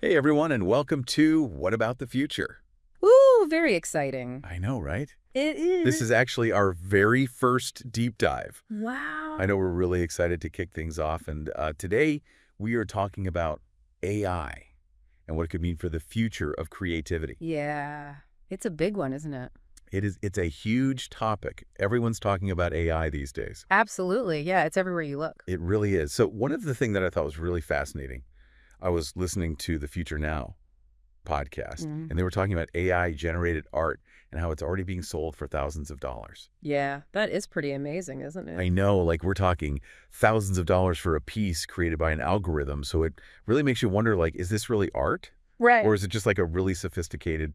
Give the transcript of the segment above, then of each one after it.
Hey everyone, and welcome to What About the Future? Ooh, very exciting. I know, right? It This is. is actually our very first deep dive. I know Wow. we're really excited to kick things off, and today we are talking about AI and what it could mean for the future of creativity. Yeah. It's a big one, isn't it? It's a huge topic. Everyone's talking about AI these days. Absolutely. Yeah, it's everywhere you look. It really is. So one of the things that I thought was really fascinating, I was listening to the Future Now podcast, Mhm. and they were talking about AI-generated art and how it's already being sold for thousands of dollars. Yeah, that is pretty amazing, isn't it? I know, like we're talking thousands of dollars for a piece created by an algorithm. So it really makes you wonder, like, is this really art? Right. Or is it just like a really sophisticated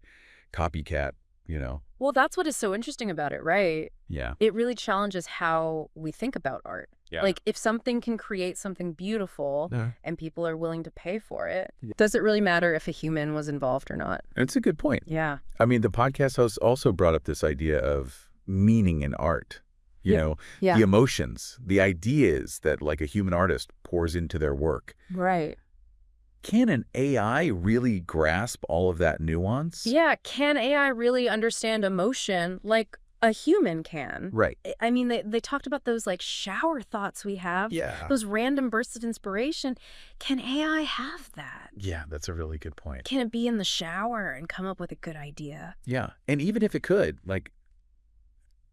copycat, you know? Well, that's what is so interesting about it, right? Yeah. It really challenges how we think about art. Yeah. Like, if something can create something beautiful Yeah. and people are willing to pay for it, Yeah. does it really matter if a human was involved or not? It's a good point. Yeah. I mean, the podcast host also brought up this idea of meaning in art. You Yeah. know, Yeah. the emotions, the ideas that like a human artist pours into their work. Right. Can an AI really grasp all of that nuance? Yeah, can AI really understand emotion like a human can? Right. I mean, they talked about those like shower thoughts we have, Yeah. those random bursts of inspiration. Can AI have that? Yeah, that's a really good point. Can it be in the shower and come up with a good idea? Yeah. And even if it could, like,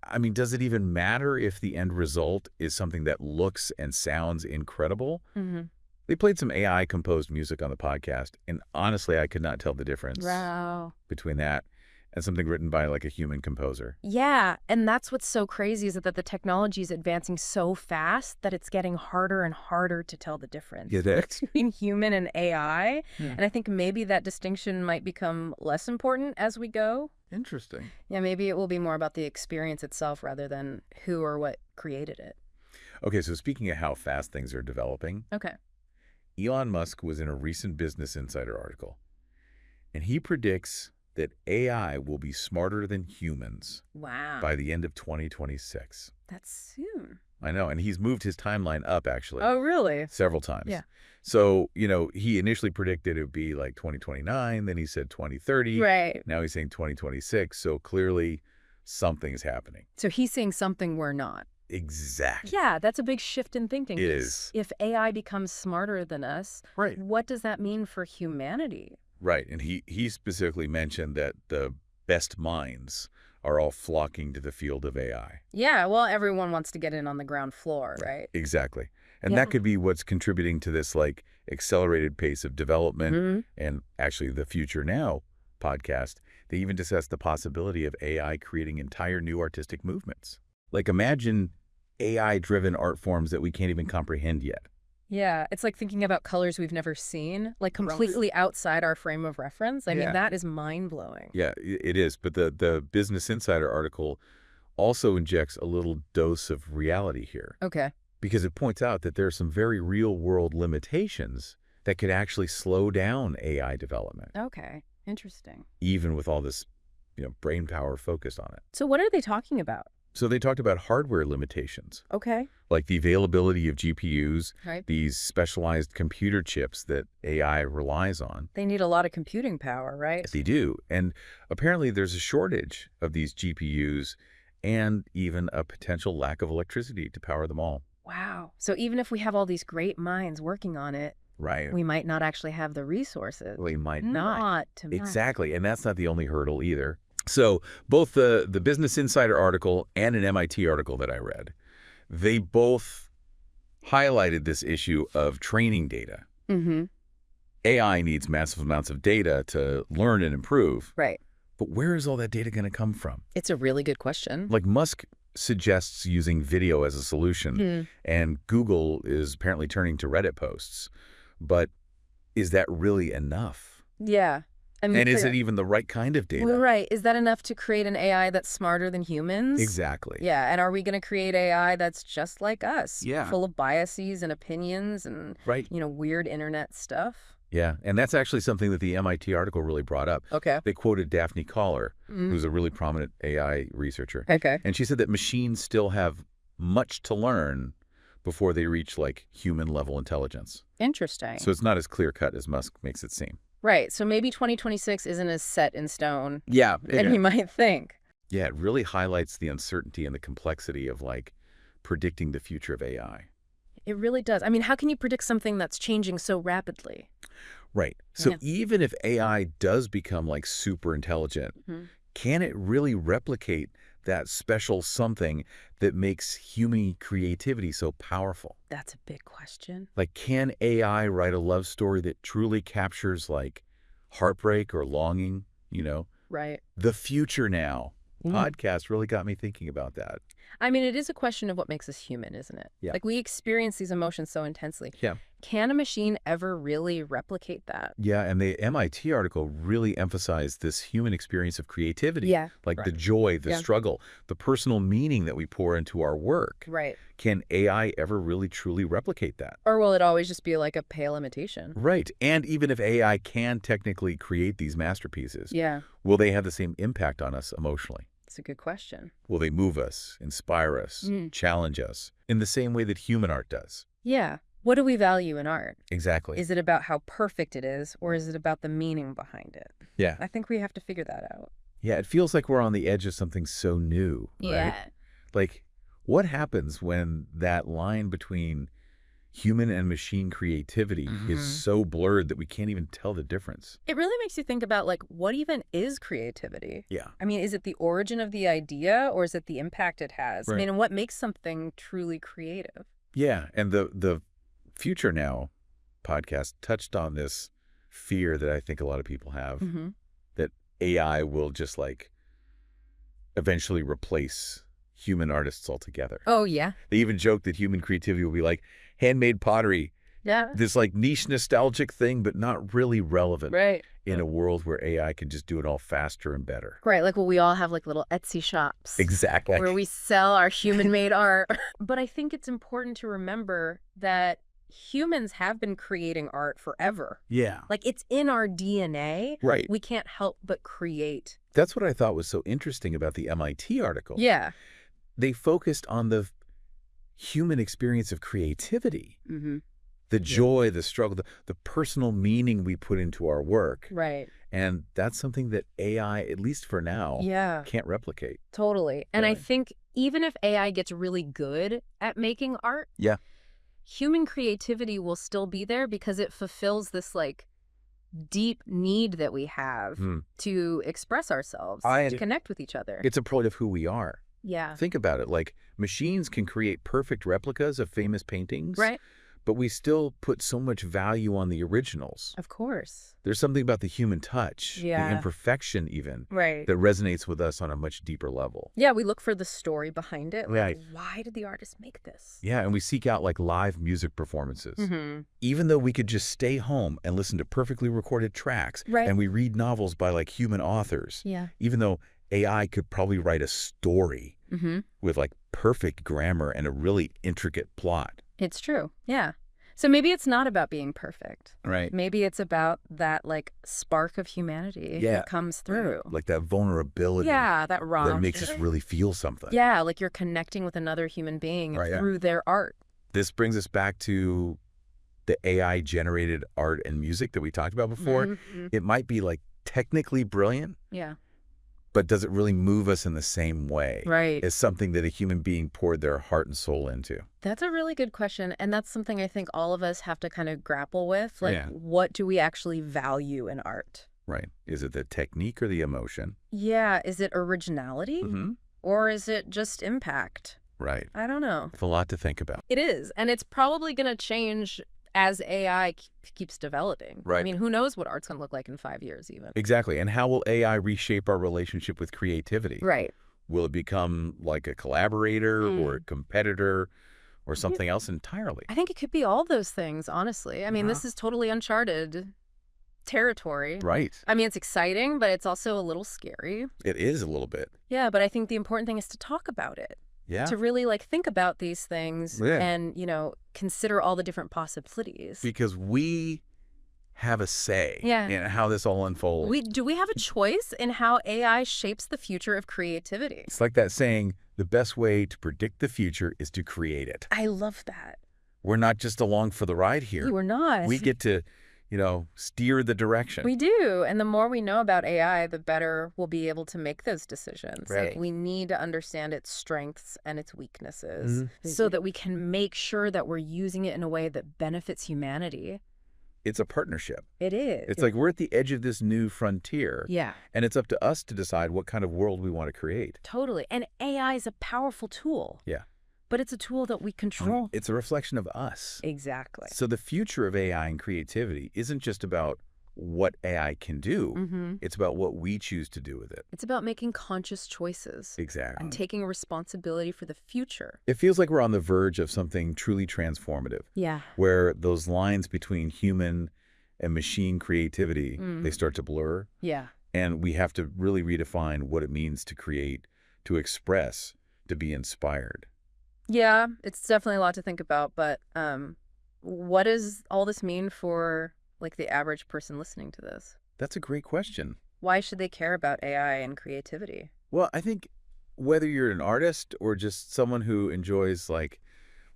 I mean, does it even matter if the end result is something that looks and sounds incredible? Mm-hmm. They played some AI composed music on the podcast, and honestly, I could not tell the difference Wow. between that and something written by like a human composer. Yeah, and that's what's so crazy is that the technology is advancing so fast that it's getting harder and harder to tell the difference Get it? between human and AI. Yeah. And I think maybe that distinction might become less important as we go. Interesting. Yeah, maybe it will be more about the experience itself rather than who or what created it. Okay, so speaking of how fast things are developing, Okay. Elon Musk was in a recent Business Insider article, and he predicts that AI will be smarter than humans Wow. by the end of 2026. That's soon. I know, and he's moved his timeline up, actually, Oh, really? several times. Yeah. So, you know, he initially predicted it would be like 2029, then he said 2030. Right. Now he's saying 2026, so clearly something's happening. So he's saying something we're not. Exactly. Yeah, that's a big shift in thinking. It is. If AI becomes smarter than us, Right. what does that mean for humanity? Right, and he specifically mentioned that the best minds are all flocking to the field of AI. Yeah, well, everyone wants to get in on the ground floor, right? Exactly. And Yeah. that could be what's contributing to this like accelerated pace of development. Mhm. And actually the Future Now podcast, they even discussed the possibility of AI creating entire new artistic movements. Like imagine AI-driven art forms that we can't even comprehend yet. Yeah, it's like thinking about colors we've never seen, like completely outside our frame of reference. I Yeah. mean, that is mind-blowing. Yeah, it is. But the Business Insider article also injects a little dose of reality here Okay. because it points out that there are some very real-world limitations that could actually slow down AI development, Okay. Interesting. even with all this, brain power focused on it. So what are they talking about? So they talked about hardware limitations, Okay. like the availability of GPUs, Right. these specialized computer chips that AI relies on. They need a lot of computing power, right? They do. And apparently there's a shortage of these GPUs and even a potential lack of electricity to power them all. Wow. So even if we have all these great minds working on it, Right. we might not actually have the resources. We might Not to match. Exactly. And that's not the only hurdle either. So both the Business Insider article and an MIT article that I read, they both highlighted this issue of training data. Mm-hmm. AI needs massive amounts of data to learn and improve. Right. But where is all that data going to come from? It's a really good question. Like Musk suggests using video as a solution, Hmm. and Google is apparently turning to Reddit posts. But is that really enough? Yeah. I mean, And is it even the right kind of data? Well, right. Is that enough to create an AI that's smarter than humans? Exactly. Yeah. And are we going to create AI that's just like us? Yeah. Full of biases and opinions and, Right. weird internet stuff? Yeah. And that's actually something that the MIT article really brought up. Okay. They quoted Daphne Koller, Mm. who's a really prominent AI researcher. Okay. And she said that machines still have much to learn before they reach like human level intelligence. Interesting. So it's not as clear cut as Musk makes it seem. Right. So maybe 2026 isn't as set in stone Yeah. than you might think. Yeah, it really highlights the uncertainty and the complexity of like predicting the future of AI. It really does. I mean, how can you predict something that's changing so rapidly? Right. So Yeah. even if AI does become like super intelligent, Mhm. can it really replicate that special something that makes human creativity so powerful? That's a big question. Like, can AI write a love story that truly captures like heartbreak or longing? You know, Right. the future now Mm. podcast really got me thinking about that. I mean, it is a question of what makes us human, isn't it? Yeah. Like, we experience these emotions so intensely. Yeah. Can a machine ever really replicate that? Yeah, and the MIT article really emphasized this human experience of creativity. Yeah. Like the Right. joy, the Yeah. struggle, the personal meaning that we pour into our work. Right. Can AI ever really truly replicate that? Or will it always just be like a pale imitation? Right. And even if AI can technically create these masterpieces, Yeah. will they have the same impact on us emotionally? It's a good question. Will they move us, inspire us, Mm. challenge us in the same way that human art does? Yeah. What do we value in art? Exactly. Is it about how perfect it is, or is it about the meaning behind it? Yeah. I think we have to figure that out. Yeah, it feels like we're on the edge of something so new, right? Like, what happens when that line between human and machine creativity is so blurred that we can't even tell the difference? It really makes you think about, like, what even is creativity? Yeah. I mean, is it the origin of the idea, or is it the impact it has? I Right. mean, and what makes something truly creative? Yeah, and the Future Now podcast touched on this fear that I think a lot of people have, Mm-hmm. that AI will just like eventually replace human artists altogether. Oh, yeah. They even joke that human creativity will be like handmade pottery, Yeah. this like niche nostalgic thing, but not really relevant Right. in a world where AI can just do it all faster and better. Right. Like, well, we all have like little Etsy shops Exactly. where we sell our human-made art. But I think it's important to remember that humans have been creating art forever. Yeah. Like, it's in our DNA. Right. We can't help but create. That's what I thought was so interesting about the MIT article. Yeah. They focused on the human experience of creativity, Mm-hmm. the joy, the struggle, the personal meaning we put into our work. Right. And that's something that AI, at least for now, Yeah. can't replicate. Totally. And I Right. think even if AI gets really good at making art, Yeah. human creativity will still be there because it fulfills this like deep need that we have Hmm. to express ourselves, I- to connect with each other. It's a part of who we are. Yeah. Think about it. Like, machines can create perfect replicas of famous paintings, Right? but we still put so much value on the originals. Of course. There's something about the human touch, Yeah. the imperfection even, Right. that resonates with us on a much deeper level. Yeah, we look for the story behind it. Like, Right. why did the artist make this? Yeah, and we seek out like live music performances. Mm-hmm. Even though we could just stay home and listen to perfectly recorded tracks, Right. and we read novels by like human authors, Yeah. even though AI could probably write a story Mm-hmm. with like perfect grammar and a really intricate plot. It's true. Yeah. So maybe it's not about being perfect. Right. Maybe it's about that like spark of humanity Yeah. that comes through. Like that vulnerability Yeah, that raw. that makes us really feel something. Yeah, like you're connecting with another human being Right, yeah. through their art. This brings us back to the AI generated art and music that we talked about before. Mhm. It might be like technically brilliant, Yeah. but does it really move us in the same way Right. as something that a human being poured their heart and soul into? That's a really good question. And that's something I think all of us have to kind of grapple with. Like, Yeah. what do we actually value in art? Right. Is it the technique or the emotion? Yeah. Is it originality Mm-hmm. or is it just impact? Right. I don't know. It's a lot to think about. It is. And it's probably going to change as AI keeps developing. I Right. mean, who knows what art's going to look like in 5 years even. Exactly. And how will AI reshape our relationship with creativity? Right. Will it become like a collaborator or Mm. a competitor or something else entirely? I think it could be all those things, honestly. I mean, this is totally uncharted territory. Right. I mean, it's exciting, but it's also a little scary. It is a little bit. Yeah, but I think the important thing is to talk about it. Yeah. To really like think about these things Yeah. and, you know, consider all the different possibilities. Because we have a say Yeah. in how this all unfolds. Do we have a choice in how AI shapes the future of creativity? It's like that saying, the best way to predict the future is to create it. I love that. We're not just along for the ride here. You were not. We get to steer the direction. We do. And the more we know about AI, the better we'll be able to make those decisions. Right. Like, we need to understand its strengths and its weaknesses so that we can make sure that we're using it in a way that benefits humanity. It's a partnership. It is. It's like we're at the edge of this new frontier. Yeah. And it's up to us to decide what kind of world we want to create. Totally. And AI is a powerful tool. Yeah. But it's a tool that we control. It's a reflection of us. Exactly. So the future of AI and creativity isn't just about what AI can do. It's about what we choose to do with it. It's about making conscious choices. Exactly. And taking responsibility for the future. It feels like we're on the verge of something truly transformative. Yeah. Where those lines between human and machine creativity, they start to blur. Yeah. And we have to really redefine what it means to create, to express, to be inspired. Yeah, it's definitely a lot to think about, but what does all this mean for like the average person listening to this? That's a great question. Why should they care about AI and creativity? Well, I think whether you're an artist or just someone who enjoys like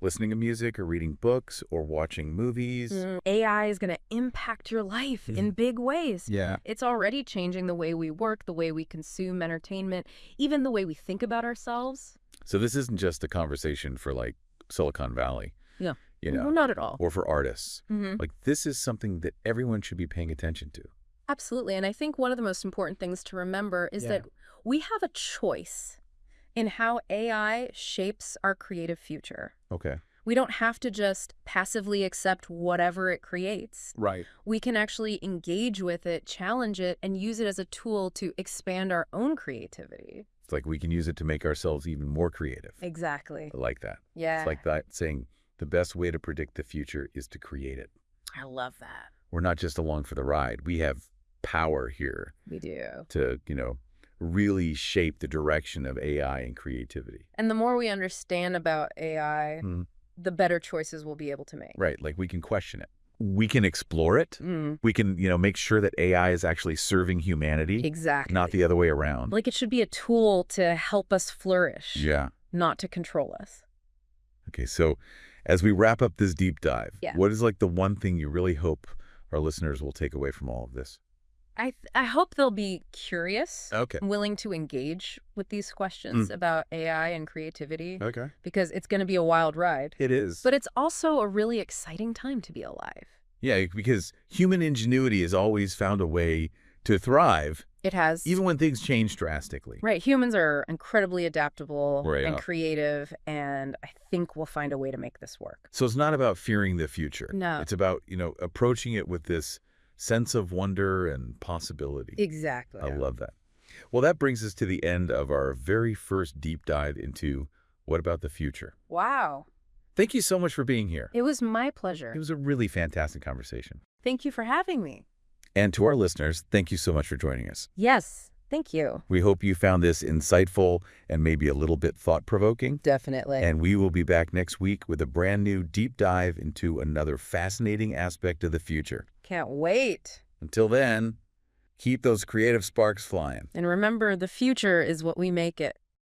listening to music or reading books or watching movies. AI is going to impact your life in big ways. Yeah. It's already changing the way we work, the way we consume entertainment, even the way we think about ourselves. So this isn't just a conversation for like Silicon Valley. No. No, not at all. Or for artists. Like this is something that everyone should be paying attention to. Absolutely. And I think one of the most important things to remember is that we have a choice in how AI shapes our creative future. Okay. We don't have to just passively accept whatever it creates. Right. We can actually engage with it, challenge it, and use it as a tool to expand our own creativity. It's like we can use it to make ourselves even more creative. Exactly. I like that. Yeah. It's like that saying the best way to predict the future is to create it. I love that. We're not just along for the ride. We have power here. We do. To, really shape the direction of AI and creativity. And the more we understand about AI, the better choices we'll be able to make. Right. Like we can question it. We can explore it. We can, make sure that AI is actually serving humanity. Exactly. Not the other way around. Like it should be a tool to help us flourish. Yeah. Not to control us. Okay. So as we wrap up this deep dive, Yeah. what is like the one thing you really hope our listeners will take away from all of this? I hope they'll be curious, Okay. willing to engage with these questions about AI and creativity, Okay. because it's going to be a wild ride. It is. But it's also a really exciting time to be alive. Yeah, because human ingenuity has always found a way to thrive, It has. even when things change drastically. Right. Humans are incredibly adaptable Right, and yeah. creative, and I think we'll find a way to make this work. So it's not about fearing the future. No. It's about, approaching it with this sense of wonder and possibility. Exactly. I love that. Well, that brings us to the end of our very first deep dive into what about the future. Wow. Thank you so much for being here. It was my pleasure. It was a really fantastic conversation. Thank you for having me. And to our listeners, thank you so much for joining us. Yes. Thank you. We hope you found this insightful and maybe a little bit thought-provoking. Definitely. And we will be back next week with a brand new deep dive into another fascinating aspect of the future. Can't wait. Until then, keep those creative sparks flying. And remember, the future is what we make it.